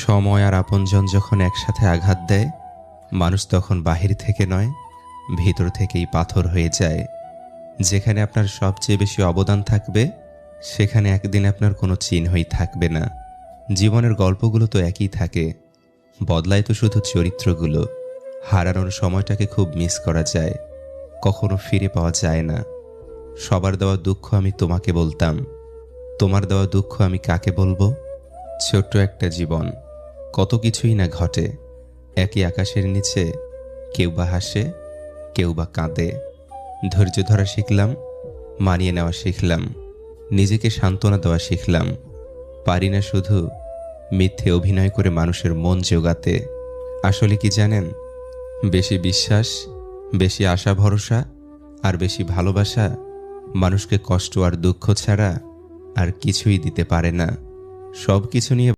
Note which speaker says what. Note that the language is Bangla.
Speaker 1: সময় আর আপনজন যখন একসাথে আঘাত দেয়, মানুষ তখন বাহির থেকে নয়, ভিতর থেকেই পাথর হয়ে যায়। যেখানে আপনার সবচেয়ে বেশি অবদান থাকবে, সেখানে একদিন আপনার কোনো চিহ্নই থাকবে না। জীবনের গল্পগুলো তো একই থাকে, বদলায় তো শুধু চরিত্রগুলো। হারানোর সময়টাকে খুব মিস করা যায়, কখনো ফিরে পাওয়া যায় না। সবার দেওয়া দুঃখ আমি তোমাকে বলতাম, তোমার দেওয়া দুঃখ আমি কাকে বলবো? ছোট্ট একটা জীবন, কত কিছুই না ঘটে। একই আকাশের নিচে কেউ বা হাসে, কেউ বা কাঁদে। ধৈর্য ধরা শিখলাম, মানিয়ে নেওয়া শিখলাম, নিজেকে সান্ত্বনা দেওয়া শিখলাম। পারি না শুধু মিথ্যে অভিনয় করে মানুষের মন জোগাতে। আসলে কি জানেন, বেশি বিশ্বাস, বেশি আশা ভরসা আর বেশি ভালোবাসা মানুষকে কষ্ট আর দুঃখ ছাড়া আর কিছুই দিতে পারে না। সব কিছু নিয়ে